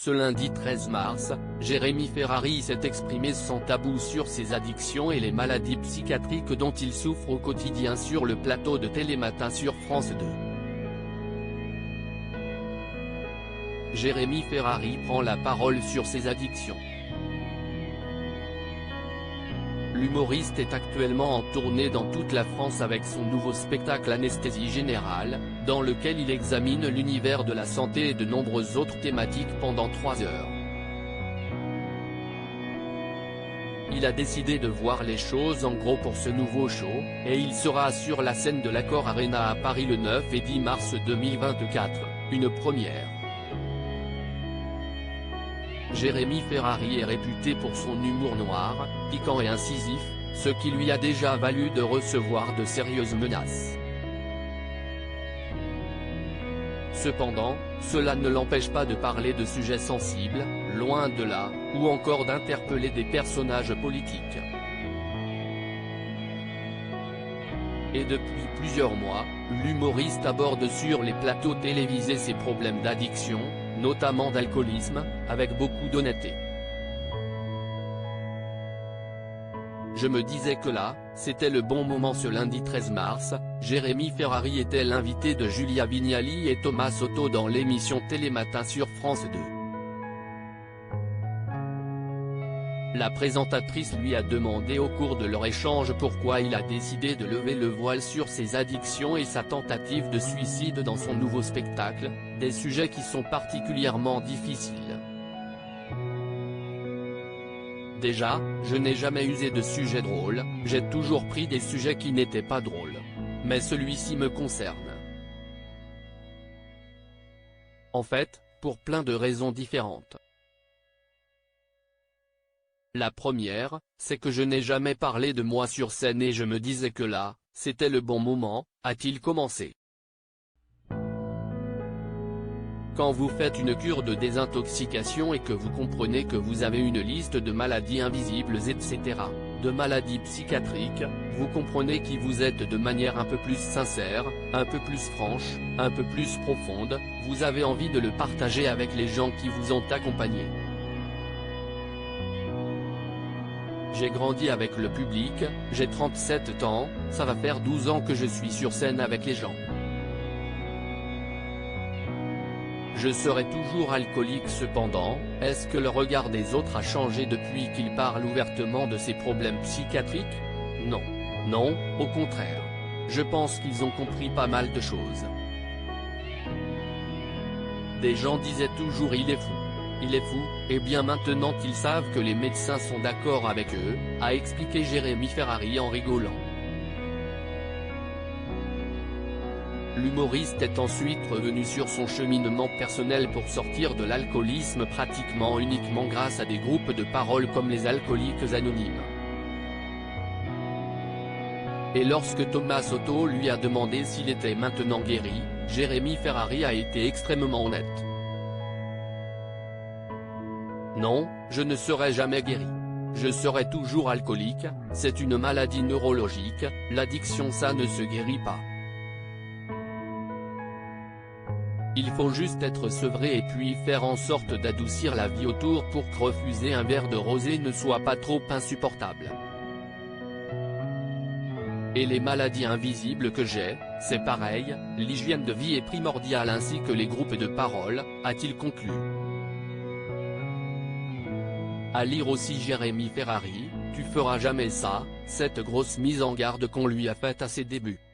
Ce lundi 13 mars, Jérémy Ferrari s'est exprimé sans tabou sur ses addictions et les maladies psychiatriques dont il souffre au quotidien sur le plateau de Télématin sur France 2. Jérémy Ferrari prend la parole sur ses addictions. L'humoriste est actuellement en tournée dans toute la France avec son nouveau spectacle Anesthésie Générale, dans lequel il examine l'univers de la santé et de nombreuses autres thématiques pendant 3 heures. Il a décidé de voir les choses en gros pour ce nouveau show, et il sera sur la scène de l'Accor Arena à Paris le 9 et 10 mars 2024, une première. Jérémy Ferrari est réputé pour son humour noir, piquant et incisif, ce qui lui a déjà valu de recevoir de sérieuses menaces. Cependant, cela ne l'empêche pas de parler de sujets sensibles, loin de là, ou encore d'interpeller des personnages politiques. Et depuis plusieurs mois, l'humoriste aborde sur les plateaux télévisés ses problèmes d'addiction, notamment d'alcoolisme, avec beaucoup d'honnêteté. Je me disais que là, c'était le bon moment. Ce lundi 13 mars, Jérémy Ferrari était l'invité de Julia Vignali et Thomas Soto dans l'émission Télématin sur France 2. La présentatrice lui a demandé au cours de leur échange pourquoi il a décidé de lever le voile sur ses addictions et sa tentative de suicide dans son nouveau spectacle, des sujets qui sont particulièrement difficiles. Déjà, je n'ai jamais usé de sujets drôles, j'ai toujours pris des sujets qui n'étaient pas drôles. Mais celui-ci me concerne. En fait, pour plein de raisons différentes. La première, c'est que je n'ai jamais parlé de moi sur scène et je me disais que là, c'était le bon moment, a-t-il commencé. Quand vous faites une cure de désintoxication et que vous comprenez que vous avez une liste de maladies invisibles etc., de maladies psychiatriques, vous comprenez qui vous êtes de manière un peu plus sincère, un peu plus franche, un peu plus profonde, vous avez envie de le partager avec les gens qui vous ont accompagné. J'ai grandi avec le public, j'ai 37 ans, ça va faire 12 ans que je suis sur scène avec les gens. Je serai toujours alcoolique cependant, est-ce que le regard des autres a changé depuis qu'il parle ouvertement de ses problèmes psychiatriques? Non. Non, au contraire. Je pense qu'ils ont compris pas mal de choses. Des gens disaient toujours il est fou. Il est fou, et bien maintenant qu'ils savent que les médecins sont d'accord avec eux, a expliqué Jérémy Ferrari en rigolant. L'humoriste est ensuite revenu sur son cheminement personnel pour sortir de l'alcoolisme pratiquement uniquement grâce à des groupes de parole comme les Alcooliques Anonymes. Et lorsque Thomas Soto lui a demandé s'il était maintenant guéri, Jérémy Ferrari a été extrêmement honnête. Non, je ne serai jamais guéri. Je serai toujours alcoolique, c'est une maladie neurologique, l'addiction ça ne se guérit pas. Il faut juste être sevré et puis faire en sorte d'adoucir la vie autour pour que refuser un verre de rosé ne soit pas trop insupportable. Et les maladies invisibles que j'ai, c'est pareil, l'hygiène de vie est primordiale ainsi que les groupes de parole, a-t-il conclu. À lire aussi Jérémy Ferrari, tu feras jamais ça, cette grosse mise en garde qu'on lui a faite à ses débuts.